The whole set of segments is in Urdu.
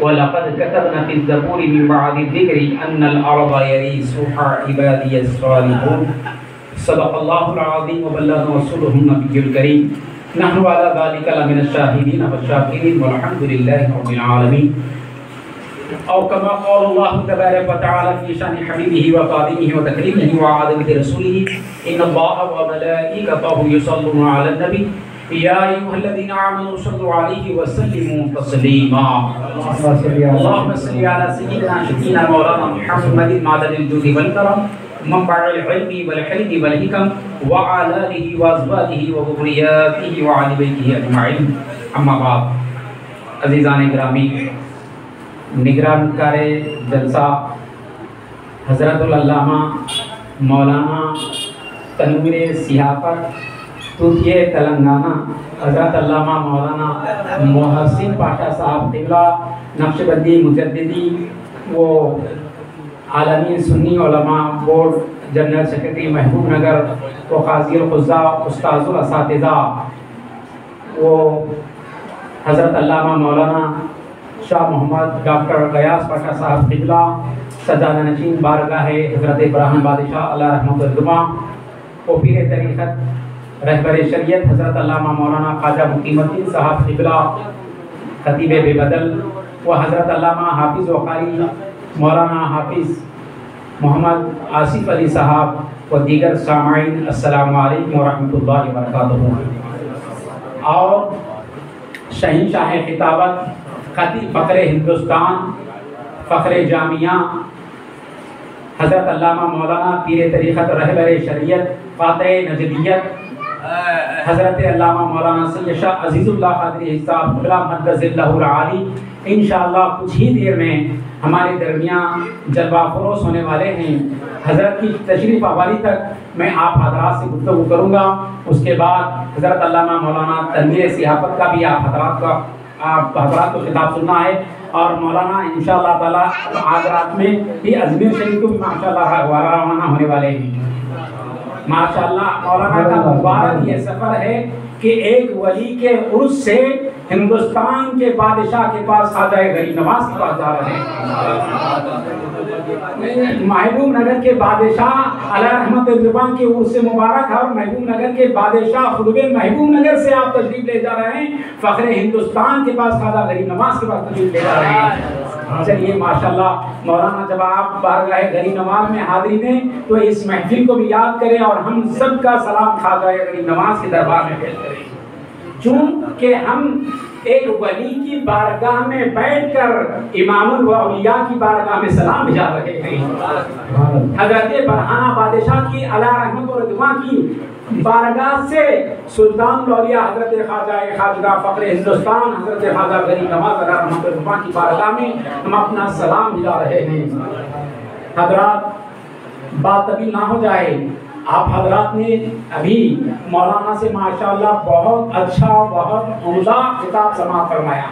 وَلَقَدْ كَتَبْنَا فِي الزَّبُورِ مِن بَعْدِ الذِّكْرِ أَنَّ الْأَرْضَ يَرِثُهَا عِبَادِيَ الصَّالِحُونَ صدق الله العظيم وبلغ رسوله النبي الكريم نحن على ذلك لمن الشاهدين والشاكرين والحمد لله رب العالمين أو كما قال الله تبارك وتعالى في شأن حبيبه وقادمه وتكريمه وعظمة رسوله إن الله وملائكته يصلون على النبي يا أيها الذين آمنوا صلوا عليه وسلموا تسليما اللهم صل على سيدنا شفينا مولانا محمد معدن الجود والكرم منبع العلم والحلم والحكم وعلى آله وأزواجه وذرياته وعلى بيته أجمعين أما بعد عزیزان گرامی نگران کار جلسہ حضرت العلامہ مولانا تنویر سیاپت توتیہ تلنگانہ حضرت علامہ مولانا محسن پاشا صاحب قبلہ نقش بندی مجددی وہ عالمی سنی علماء بورڈ جنرل سیکرٹری محبوب نگر وہ قاضی القضاء استاذ الاساتذہ وہ حضرت علامہ مولانا شاہ محمد ڈاکٹر غیاث پاشا صاحب قبلہ سجادہ نشین بارگاہ حضرت ابراہیم بادشاہ اللہ رحمۃ الجمع وہ پیر طریقت رہبر شریعت حضرت علامہ مولانا خواجہ مقیم الدین صاحب قبلہ خطیب بے بدل وہ حضرت علامہ حافظ و قاری مولانا حافظ محمد آصف علی صاحب و دیگر سامعین السلام علیکم ورحمۃ اللہ وبرکاتہ اور شہنشاہ خطابت خطیب فخر ہندوستان فخر جامعہ حضرت علامہ مولانا پیر طریقت رہبر شریعت فاتح نجدیت حضرت علامہ مولانا سید شاہ عزیز اللہ قادری صاحب قبلہ مقدس اللہ العالی انشاءاللہ کچھ ہی دیر میں ہمارے درمیان جلوہ فروز ہونے والے ہیں۔ حضرت کی تشریف آوری تک میں آپ حضرات سے گفتگو کروں گا، اس کے بعد حضرت علامہ مولانا تنویر سیاپت کا بھی آپ حضرات کو خطاب سننا ہے، اور مولانا انشاءاللہ تعالی آج رات میں بھی اجمیر شریف کو بھی ماشاءاللہ روانہ ہونے والے ہیں۔ ماشاءاللہ مولانا کا مبارک یہ سفر ہے کہ ایک ولی کے عرس سے ہندوستان کے بادشاہ کے پاس خواجہ غریب نواز کے پاس جا رہے ہیں۔ محبوب نگر کے بادشاہ علیہ رحمت الرضوان کے عرس سے مبارک ہے، اور محبوب نگر کے بادشاہ خطب محبوب نگر سے آپ تشریف لے جا رہے ہیں، فخر ہندوستان کے پاس خواجہ غریب نواز کے پاس تشریف لے جا رہے ہیں۔ چلیے ماشاءاللہ مولانا جب آپ بارگاہ غریب نواز میں حاضری دیں تو اس محفل کو بھی یاد کریں اور ہم سب کا سلام خواجہ غریب نواز کے دربار میں پیش کریں، چونکہ ہم ایک ولی کی بارگاہ میں بیٹھ کر امام الاولیاء کی بارگاہ میں سلام بھیجا رہے ہیں۔ حضرت برہانہ بادشاہ کی علیہ رحمت الرضوان کی بارگاہ سے سلطان الاولیاء حضرت خواجہ فخر ہندوستان حضرت خواجہ غریب نواز علیہ رحمت الرضوان کی بارگاہ میں ہم اپنا سلام بھیجا رہے ہیں۔ حضرات بات طویل نہ ہو جائے، آپ حضرات نے ابھی مولانا سے ماشاءاللہ بہت اچھا بہت عمدہ خطاب سماعت فرمایا۔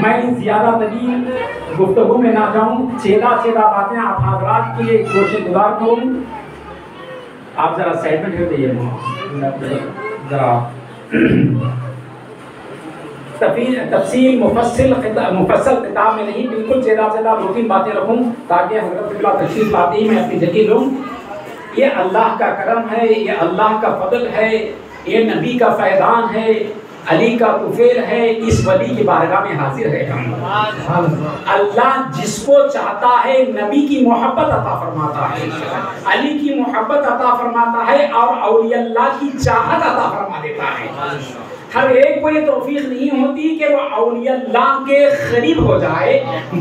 میں زیادہ طویل گفتگو میں نہ جاؤں، چیدہ باتیں آپ حضرات کے لیے کوشش گزار کروں۔ آپ ذرا سائڈ میں ٹھہر جائیے، ذرا تفصیل مفصل خطاب میں نہیں، بالکل سیدھا دو تین باتیں رکھوں تاکہ حضرت قبلہ تشریف لاتے ہی میں اپنی جگہ لوں۔ یہ اللہ کا کرم ہے، یہ اللہ کا فضل ہے، یہ نبی کا فیضان ہے، علی کا طفیل ہے، اس ولی کی بارگاہ میں حاضر ہے ہم۔ اللہ جس کو چاہتا ہے نبی کی محبت عطا فرماتا ہے، علی کی محبت عطا فرماتا ہے، اور اولیاء اللہ کی چاہت عطا فرما دیتا ہے۔ ہر ایک کو یہ توفیق نہیں ہوتی کہ وہ اولیاء اللہ کے قریب ہو جائے،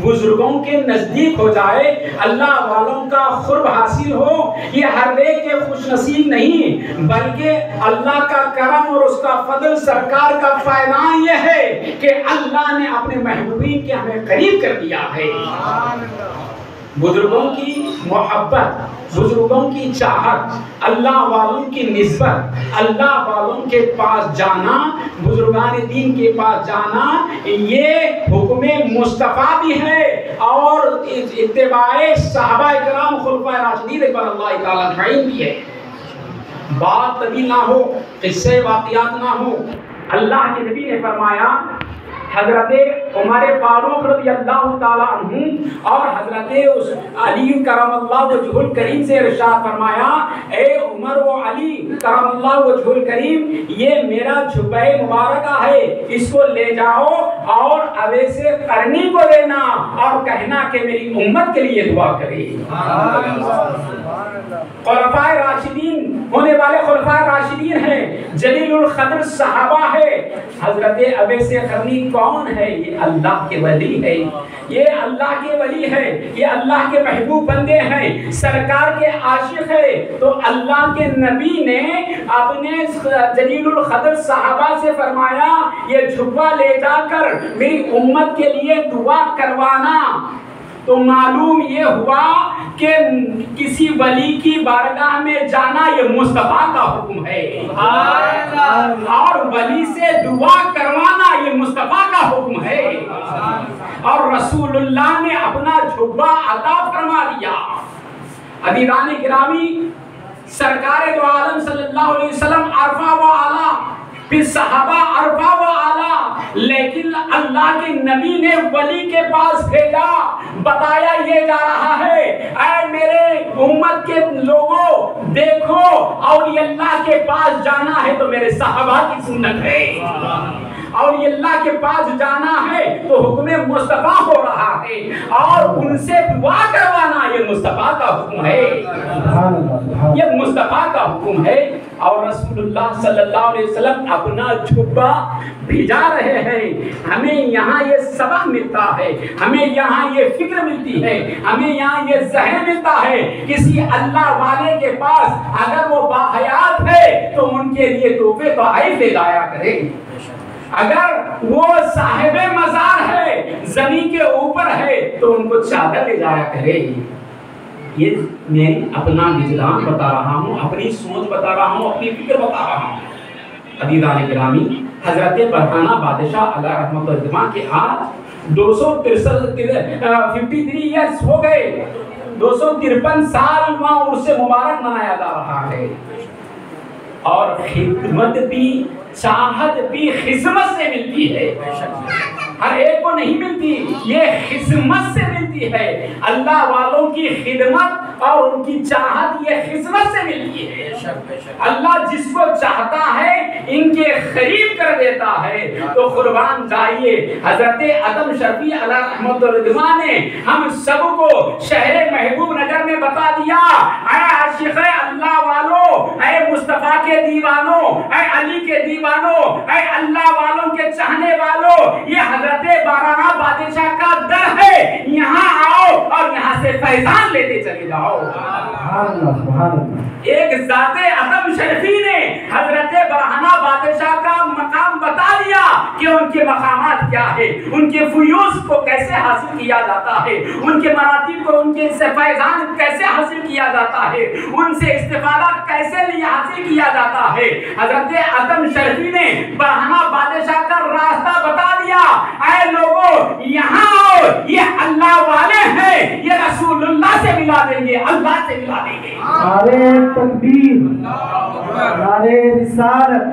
بزرگوں کے نزدیک ہو جائے، اللہ والوں کا قرب حاصل ہو، یہ ہر ایک کے خوش نصیب نہیں، بلکہ اللہ کا کرم اور اس کا فضل سرکار کا فیضان یہ ہے کہ اللہ نے اپنے محبوبین کے ہمیں قریب کر دیا ہے۔ بزرگوں کی محبت، بزرگوں کی چاہت، اللہ والوں کی نسبت، اللہ والوں کے پاس جانا، بزرگان دین کے پاس جانا، یہ حکم مصطفیٰ بھی ہے اور اتباع صحابہ کرام خلفائے راشدین رضوان اللہ تعالیٰ اجمعین بھی ہے۔ بات طویل نہ ہو، قصے واقعات نہ ہو، اللہ کے نبی نے فرمایا حضرت عمر فاروق رضی اللہ تعالیٰ عنہ اور حضرت علی کرم اللہ وجہ الکریم سے ارشاد فرمایا، اے عمر و علی کرم اللہ وجہ الکریم، یہ میرا جبہ مبارکہ ہے، اس کو لے جاؤ اور اویس قرنی کو دینا اور کہنا کہ میری امت کے لیے دعا کرے۔ خلفائے راشدین ہونے والے خلفائے راشدین ہیں، جلیل القدر صحابہ ہے۔ حضرت اویس قرنی کون ہے؟ یہ اللہ کے ولی ہے، یہ اللہ کے ولی ہے، یہ اللہ کے محبوب بندے ہیں، سرکار کے عاشق ہے۔ تو اللہ کے نبی نے اپنے جلیل القدر صحابہ سے فرمایا یہ جھبا لے جا کر میری امت کے لیے دعا کروانا۔ تو معلوم یہ ہوا کہ کسی ولی کی بارگاہ میں جانا یہ مصطفیٰ کا حکم ہے، اور ولی سے دعا کروانا یہ مصطفیٰ کا حکم ہے، اور رسول اللہ نے اپنا جھبا عطا فرما دیا۔ عزیزان گرامی، سرکار دو عالم صلی اللہ علیہ وسلم عرفہ و اعلیٰ، پھر صحابہ عرفہ و اعلیٰ، لیکن اللہ کے نبی نے ولی کے پاس بھیجا، بتایا یہ جا رہا ہے، اے میرے امت کے لوگوں دیکھو، اولیاء اللہ کے پاس جانا ہے تو میرے صحابہ کی سنت ہے، اور یہ اللہ کے پاس جانا ہے تو حکم مصطفیٰ ہو رہا ہے، اور ان سے دعا کروانا یہ مصطفیٰ کا حکم ہے، یہ مصطفیٰ کا حکم ہے۔ اور رسول اللہ صلی اللہ علیہ وسلم اپنا جھبا بھیجا رہے ہیں۔ ہمیں یہاں یہ سبق ملتا ہے، ہمیں یہاں یہ فکر ملتی ہے، ہمیں یہاں یہ ذہن ملتا ہے، کسی اللہ والے کے پاس اگر وہ باحیات ہے تو ان کے لیے تحفے تحائف لے جایا کرے، اگر وہ صاحب مزار ہے، زمین کے اوپر ہے تو ان کو چادر لے جایا کرے۔ یہ میں اپنا وجدان بتا رہا ہوں، اپنی سوچ بتا رہا ہوں، اپنی فکر بتا رہا ہوں۔ عزیزان گرامی، حضرت برہانہ بادشاہ علیہ رحمۃ اللہ کے آج 53 ایئرس ہو گئے، 253 سال وہاں عرس مبارک منایا جا رہا ہے، اور خدمت بھی چاہت بھی خدمت سے ملتی ہے، ہر ایک کو نہیں ملتی، یہ خدمت سے ملتی ہے۔ اللہ والوں کی خدمت اور ان کی چاہت یہ خدمت سے ملتی ہے۔ اللہ جس کو چاہتا ہے ان کے قریب کر دیتا ہے۔ تو قربان جائیے، حضرت عدم شرفی علیہ رحمۃ اللہ نے ہم سب کو شہر محبوب نگر میں بتا دیا، اے عاشق اللہ والوں، اے مصطفیٰ کے دیوانوں، اے علی کے دیوانوں، اے اللہ والوں کے چاہنے والوں، یہ حضرت برہانہ بادشاہ کا در ہے، یہاں آؤ اور یہاں سے فیضان لیتے چلے جاؤ۔ ایک ذات عدم شرفی نے حضرت برہانہ بادشاہ کا مقام بتا دیا کہ ان کے مقامات کیا ہے، ان کے فیوز کو کیسے حاصل کیا جاتا ہے، ان کے مراتب کو، ان کے فیضان کیسے حاصل کیا جاتا ہے، ان سے استفادہ کیسے حاصل کیا جاتا ہے۔ حضرت عدم شرفی نے برہانہ بادشاہ کا راستہ بتا دیا، اے لوگوں یہاں آؤ، یہ اللہ والے ہیں، یہ رسول اللہ سے ملا دیں گے، اللہ سے ملا دیں گے۔ نعرہ تکبیر، نعرہ رسالت،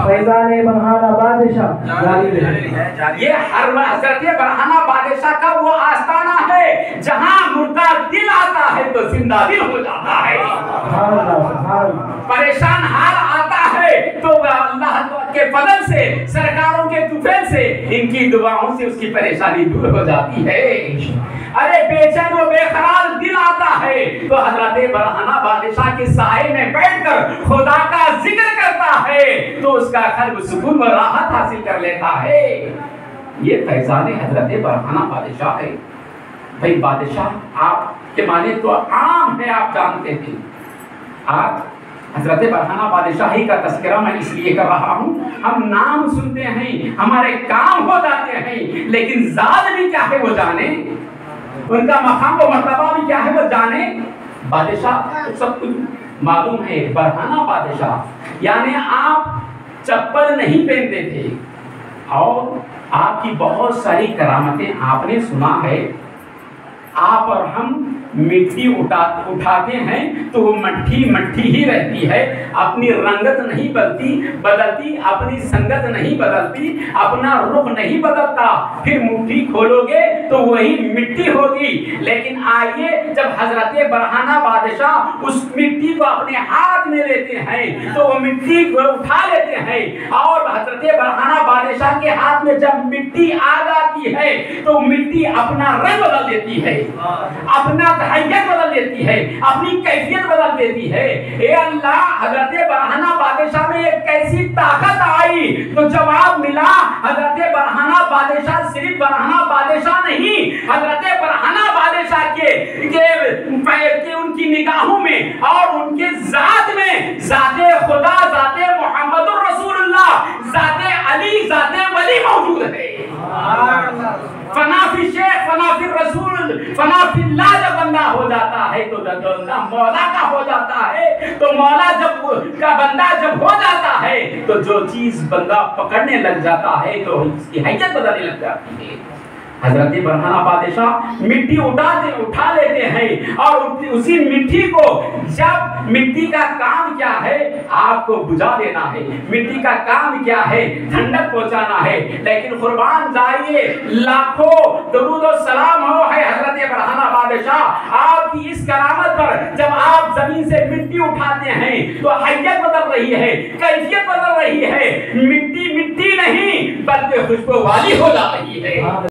فیضان برہانہ بادشاہ۔ یہ ہر حضرت برہانہ بادشاہ کا وہ آستانہ ہے جہاں مردہ دل آتا ہے تو زندہ دل ہو جاتا ہے، پریشان حال آتا ہے تو اللہ کے فضل سے، سرکاروں کے طفیل سے، ان کی دعاؤں سے اس کی پریشانی دور ہو جاتی ہے۔ ارے بے چین و بے قرار دل آتا ہے تو حضرت برہانہ بادشاہ کے سائے میں بیٹھ کر خدا کا ذکر کرتا ہے تو اس کا قلب سکون و راحت حاصل کر لیتا ہے۔ یہ فیضان حضرت برہانہ بادشاہ ہے۔ بھائی بادشاہ آپ کے معنی تو عام ہے، آپ جانتے ہیں۔ آج حضرت برہانہ بادشاہی کا تذکرہ میں اس لیے کر رہا ہوں، ہم نام سنتے ہیں، ہمارے کام ہو جاتے ہیں، لیکن ذات بھی کیا ہے وہ جانے، ان کا مقام و مرتبہ بھی کیا ہے وہ جانے۔ بادشاہ سب کچھ معلوم ہے، برہانہ بادشاہ یعنی آپ چپل نہیں پہنتے تھے، اور آپ کی بہت ساری کرامتیں آپ نے سنا ہے۔ آپ اور ہم مٹی اٹھاتے ہیں تو وہ مٹھی مٹھی ہی رہتی ہے، اپنی رنگت نہیں بدلتی، اپنی سنگت نہیں بدلتی، اپنا رخ نہیں بدلتا۔ پھر مٹھی کھولو گے تو وہی مٹی ہوگی۔ لیکن آئیے جب حضرت برہانہ بادشاہ اس مٹی کو اپنے ہاتھ میں لیتے ہیں تو وہ مٹی کو اٹھا لیتے ہیں، اور حضرت برہانہ بادشاہ کے ہاتھ میں جب مٹی آ جاتی ہے تو مٹی اپنا رنگ بدل دیتی ہے، اپنا حیت بدل دیتی ہے، اپنی کیفیت بدل دیتی ہے۔ اے اللہ، حضرت برہانہ بادشاہ میں ایک کیسی طاقت آئی تو جواب ملا، حضرت برہانہ بادشاہ صرف برہانہ بادشاہ نہیں، حضرت برہانہ بادشاہ کے ان کی نگاہوں میں اور ان کے ذات میں ذات خدا، ذات محمد الرسول اللہ، ذات علی، ذات ولی موجود ہے۔ فنا فی شیخ، فنا فی رسول، فنا فی اللہ جب بندہ ہو جاتا ہے تو بندہ مولا کا ہو جاتا ہے، تو مولا کا بندہ جب ہو جاتا ہے تو جو چیز بندہ پکڑنے لگ جاتا ہے تو اس کی حیثیت بدلنے لگ جاتی ہے۔ حضرت برہانہ بادشاہ مٹی اٹھا لیتے ہیں، اور اسی مٹی کو، جب مٹی کا کام کیا ہے؟ آگ کو بجھا دینا ہے، مٹی کا کام کیا ہے؟ ٹھنڈک پہنچانا ہے۔ لیکن قربان جائیے، لاکھوں درود و سلام ہو ہے حضرت برہانہ بادشاہ آپ کی اس کرامت پر، جب آپ زمین سے مٹی اٹھاتے ہیں تو حیت بدل رہی ہے، کیفیت بدل رہی ہے، مٹی مٹی نہیں بلکہ خوشبو والی ہو جا رہی ہے۔